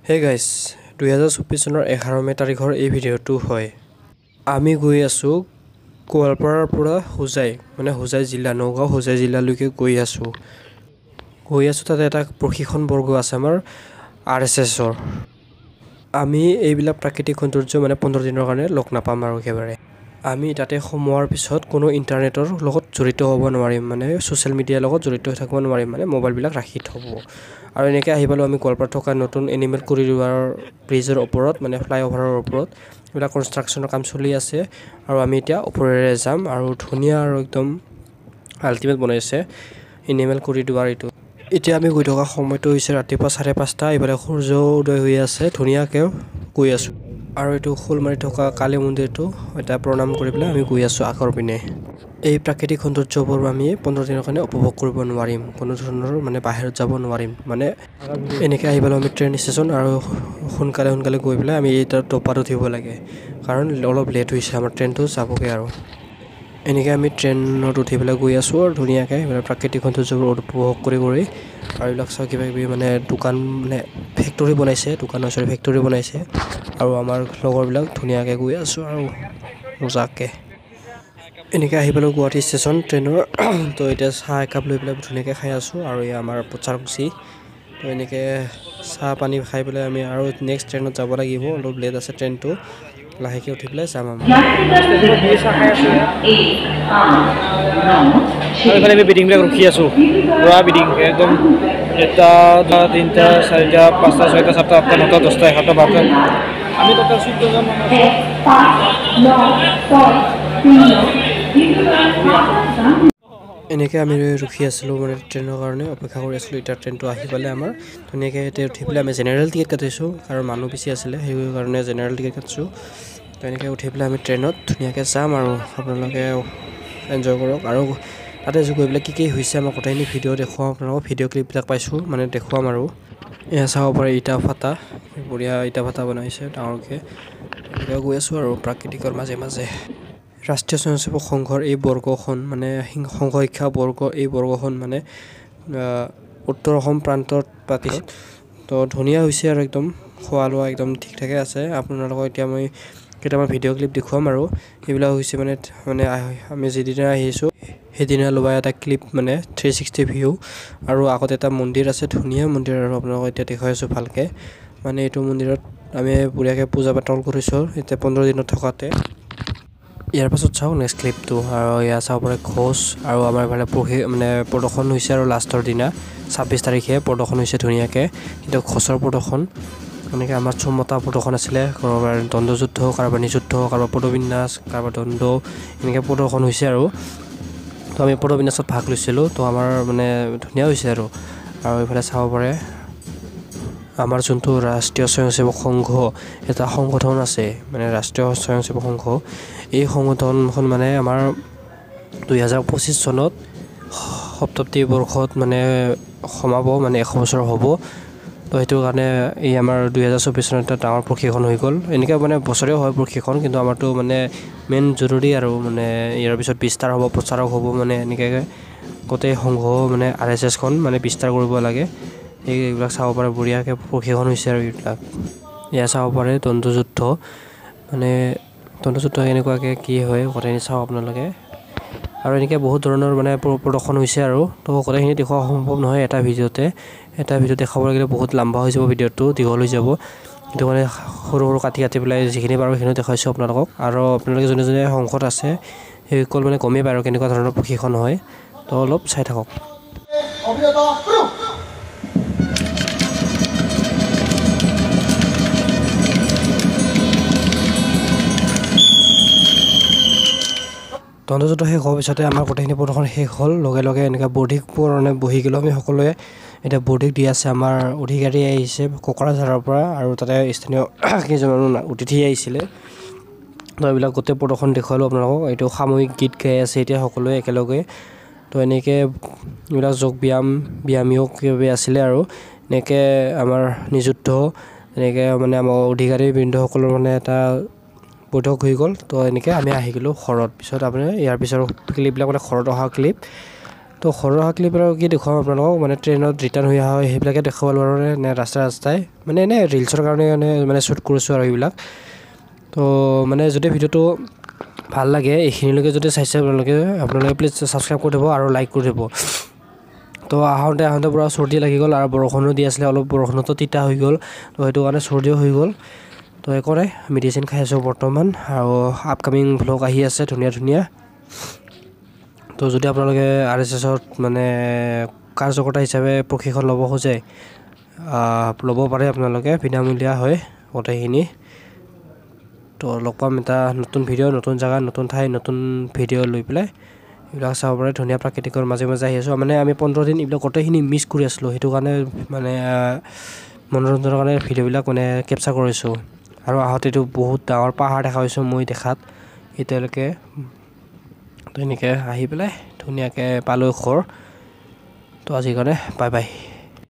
হে গাইছ 2024 চনৰ 11 মে তাৰিখৰ এই ভিডিঅ'টো হয় আমি গৈ আছো গোৱালপাৰাৰ পৰা হোজাই জিলা নগাঁও হোজাই জিলালৈকে গৈ আছো তাতে এটা প্ৰশিক্ষণ বৰ্গ আছে আমাৰ আৰএছএছৰ আমি এইবিলাক প্ৰাকৃতিক সৌন্দৰ্য মানে 15 দিনৰ কাৰণে লগ নাপাম আৰু একেবাৰে আমি তাতে সোমোৱাৰ পিছত কোনো ইন্টাৰনেটৰ লগত জড়িত হ'ব নোৱাৰিম মানে সোশ্যাল মিডিয়াৰ লগত জড়িত হৈ থাকিব নোৱাৰিম মানে মোবাইল বিলাক ৰাখি থব আৰু এনেকৈ আহিবালো আমি গোৱালপাৰা থকা নতুন এনিমেল কৰিডৰৰ ব্ৰিজৰ ওপৰত মানে ফ্লাইঅভাৰৰ ওপৰত এটা কনষ্ট্ৰাকচনৰ কাম চলি আছে আৰু আমি এতিয়া ওপৰেৰে যাম আৰু ধুনীয়া আৰু একদম আল্টিমেট বনাইছে এনিমেল কৰিডৰ এইটো এতিয়া আমি গৈ থকা সময়টো হৈছে ৰাতিপুৱা 5:30 ইফালে সূৰ্য উদয় হৈ আছে ধুনীয়াকৈ গৈ আছো আৰু এইটো খুলমাৰি থকা কালী মন্দিৰটো এটা প্ৰণাম কৰি পেলাই আমি গৈ আছো আগৰ পিনে এই প্ৰাকৃতিক সৌন্দৰ্যবোৰ আমি 15 দিনৰ কাৰণে উপভোগ কৰিব নোৱাৰিম কোনো ধৰণৰ মানে বাহিৰত যাব নোৱাৰিম মানে এনেকৈ আহিবালো আমি ট্ৰেইন ষ্টেচন আৰু সোনকালে গৈ পেলাই আমি এটা টপাত উঠিব লাগে কাৰণ অলপ লেট হৈছে আমাৰ ট্ৰেইনটো যাবগে আৰু এনেকৈ আমি ট্ৰেইনত উঠি পেলাই গৈ আছো আৰু ধুনীয়াকৈ মানে প্ৰাকৃতিক সৌন্দৰ্যবোৰ উপভোগ কৰি আৰু এইবিলাক চাও কিবা কিবি মানে দোকান মানে ফেক্টৰী বনাইছে আৰু আমাৰ লগৰবিলাক ধুনীয়াকৈ গৈ আছো আৰু মজাকৈ এনেকৈ আহি পেলাই গুৱাহাটী ষ্টেচন ট্ৰেইনৰ তো এতিয়া চাহ একাপ লৈ পেলাই ধুনীয়াকৈ খাই আছো আৰু এই আমাৰ পচাৰকুচি তো এনেকৈ চাহ পানী খাই পেলাই আমি আৰু নেক্সট ট্ৰেইনত যাব লাগিব অলপ লেট আছে ট্ৰেইনটো লাহেকৈ উঠি পেলাই যাম আমি আমি বিডিংবিলাক ৰখি আছো পুৰা বিডিং একদম 1 2 3 4 5 6 7 8 9 10 11 12 আমি টোটাল 14 জন মানুহ এনেকৈ আমি ৰখি আছিলোঁ মানে ট্ৰেইনৰ কাৰণে অপেক্ষা কৰি আছিলোঁ এতিয়া ট্ৰেইনটো আহি পালে আমাৰ ধুনীয়াকৈ এতিয়া উঠি পেলাই আমি জেনেৰেল টিকেট কাটিছোঁ কাৰণ মানুহ বেছি আছিলে সেইকাৰণে জেনেৰেল টিকেট কাটিছোঁ তো এনেকৈ উঠি পেলাই আমি ট্ৰেইনত ধুনীয়াকৈ যাম আৰু আপোনালোকে এনজয় কৰক আৰু তাতে গৈ পেলাই কি হৈছে আমাৰ গোটেইখিনি ভিডিঅ' দেখুৱাম আপোনালোকক ভিডিঅ' ক্লিপবিলাক পাইছোঁ মানে দেখুৱাম আৰু এয়া চাব পাৰে ইটা ভাটা বঢ়িয়া ইটা ভাটা বনাইছে ডাঙৰকৈ এনেকৈ গৈ আছোঁ আৰু প্ৰাকৃতিকৰ মাজে ৰাষ্ট্ৰীয় স্বয়ংসেৱক সংঘৰ এই বৰ্গখন মানে সংঘ শিক্ষা বৰ্গ এই বৰ্গখন মানে উত্তৰ অসম প্ৰান্তত পাতিছে তো ধুনীয়া হৈছে আৰু একদম খোৱা লোৱা একদম ঠিক ঠাকে আছে আপোনালোকক এতিয়া মই কেইটামান ভিডিঅ' ক্লিপ দেখুৱাম আৰু এইবিলাক হৈছে মানে আমি যিদিনা আহিছোঁ সেইদিনা লোৱা এটা ক্লিপ মানে 360 ভিউ আৰু আগত এটা মন্দিৰ আছে ধুনীয়া মন্দিৰ আৰু আপোনালোকক এতিয়া দেখুৱাই আছোঁ ভালকৈ মানে এইটো মন্দিৰত আমি বঢ়িয়াকৈ পূজা পাতল কৰিছোঁ এতিয়া 15 দিনত থকাতে ইয়াৰ পাছত চাওঁ নেক্সট ক্লিপটো আৰু ইয়াৰ চাব পাৰে খোজ আৰু আমাৰ এইফালে মানে প্ৰদৰ্শন হৈছে আৰু লাষ্টৰ দিনা 26 তাৰিখে প্ৰদৰ্শন হৈছে ধুনীয়াকৈ কিন্তু খোজৰ প্ৰদৰ্শন এনেকৈ আমাৰ চমতা প্ৰদৰ্শন আছিলে কাৰোবাৰ দণ্ডযুদ্ধ কাৰোবাৰ নিযুদ্ধ কাৰোবাৰ পদবিন্যাস কাৰোবাৰ দণ্ড এনেকৈ প্ৰদৰ্শন হৈছে আৰু তো আমি পদবিন্যাসত ভাগ লৈছিলোঁ তো আমাৰ মানে ধুনীয়া হৈছে আৰু এইফালে চাব পাৰে আমাৰ যোনটো ৰাষ্ট্ৰীয় স্বয়ংসেৱক সংঘ এটা সংগঠন আছে মানে ৰাষ্ট্ৰীয় স্বয়ংসেৱক সংঘ এই সংগঠনখন মানে আমাৰ 2025 চনত সপ্তমটি বৰ্ষত মানে সমাব মানে 100 বছৰ হ'ব তো সেইটো কাৰণে এই আমাৰ 2024 চনত এটা ডাঙৰ প্ৰশিক্ষণ হৈ গ'ল এনেকৈ মানে বছৰেও হয় প্ৰশিক্ষণ কিন্তু আমাৰতো মানে মেইন জৰুৰী আৰু মানে ইয়াৰ পিছত বিস্তাৰ হ'ব প্ৰচাৰক হ'ব মানে এনেকৈ গোটেই সংঘ মানে আৰএছএছখন মানে বিস্তাৰ কৰিব লাগে এইবিলাক চাব পাৰে বঢ়িয়াকৈ প্ৰশিক্ষণ হৈছে আৰু এইবিলাক এয়া চাব পাৰে দণ্ডযুদ্ধ মানে দণ্ডযুদ্ধ এনেকুৱাকৈ কি হয় গোটেইখিনি চাওঁ আপোনালোকে আৰু এনেকৈ বহুত ধৰণৰ মানে প্ৰদৰ্শন হৈছে আৰু তো গোটেইখিনি দেখুওৱা সম্ভৱ নহয় এটা ভিডিঅ' দেখাব লাগিলে বহুত লম্বা হৈ যাব ভিডিঅ'টো দীঘল হৈ যাব কিন্তু মানে সৰু কাটি পেলাই যিখিনি পাৰোঁ সেইখিনি দেখুৱাইছোঁ আপোনালোকক আৰু আপোনালোকে যোনে সংঘত আছে সেইসকল মানে গমেই পায় আৰু কেনেকুৱা ধৰণৰ প্ৰশিক্ষণ হয় তো অলপ চাই থাকক দণ্ডযুদ্ধ শেষ হোৱাৰ পিছতে আমাৰ গোটেইখিনি প্ৰদৰ্শন শেষ হ'ল লগে এনেকৈ বৌদ্ধিক কাৰণে বহি গ'লোঁ আমি সকলোৱে এতিয়া বৌদ্ধিক দি আছে আমাৰ অধিকাৰী আহিছে কোকৰাঝাৰৰ পৰা আৰু তাতে স্থানীয় কেইজনমান অতিথি আহিছিলে তো এইবিলাক গোটেই প্ৰদৰ্শন দেখুৱালোঁ আপোনালোকক এইটো সামূহিক গীত গাই আছে এতিয়া সকলোৱে একেলগে তো এনেকৈ এইবিলাক যোগ ব্যায়ামীও কিবা আছিলে আৰু এনেকৈ আমাৰ নিযুদ্ধ এনেকৈ মানে আমাৰ অধিকাৰী বৃন্দসকলৰ মানে এটা বৈঠক হৈ গ'ল তো এনেকৈ আমি আহি গ'লোঁ ঘৰত পিছত আপোনাৰ ইয়াৰ পিছৰ ক্লিপবিলাক মানে ঘৰত অহা ক্লিপ তো সৰু সুৰা ক্লিপ আৰু কি দেখুৱাম আপোনালোকক মানে ট্ৰেইনত ৰিটাৰ্ণ হৈ অহা হয় সেইবিলাকে দেখুৱাব কাৰণে নে ৰাস্তাই মানে এনে ৰিলছৰ কাৰণে মানে শ্বুট কৰিছোঁ আৰু এইবিলাক তো মানে যদি ভিডিঅ'টো ভাল লাগে এইখিনিলৈকে যদি চাইছে আপোনালোকে প্লিজ ছাবস্ক্ৰাইব কৰি দিব আৰু লাইক কৰি দিব তো আহোঁতে পূৰা চৰ্দি লাগি গ'ল আৰু বৰষুণো দি আছিলে অলপ বৰষুণতো তিতা হৈ গ'ল তো সেইটো কাৰণে চৰ্দিও হৈ গ'ল তো একো নাই মেডিচিন খাই আছোঁ বৰ্তমান আৰু আপকামিং ভ্লগ আহি আছে ধুনীয়া তো যদি আপোনালোকে RSSত মানে কাৰ্যকৰ্তা হিচাপে প্ৰশিক্ষণ ল'ব খোজে ল'ব পাৰে আপোনালোকে বিনামূলীয়া হয় গোটেইখিনি তো লগ পাম এটা নতুন ভিডিঅ' নতুন জেগা নতুন ঠাই নতুন ভিডিঅ' লৈ পেলাই এইবিলাক চাব পাৰে ধুনীয়া প্ৰাকৃতিকৰ মাজে আহি আছোঁ মানে আমি 15 দিন এইবিলাক গোটেইখিনি মিছ কৰি আছিলোঁ সেইটো কাৰণে মানে মনোৰঞ্জনৰ কাৰণে ভিডিঅ'বিলাক মানে কেপচাৰ কৰিছোঁ আৰু আহোঁতেতো বহুত ডাঙৰ পাহাৰ দেখা পাইছোঁ মই দেখাত এতিয়ালৈকে তো এনেকৈ আহি পেলাই ধুনীয়াকৈ পালোঁ ঘৰ তো আজিৰ কাৰণে বাই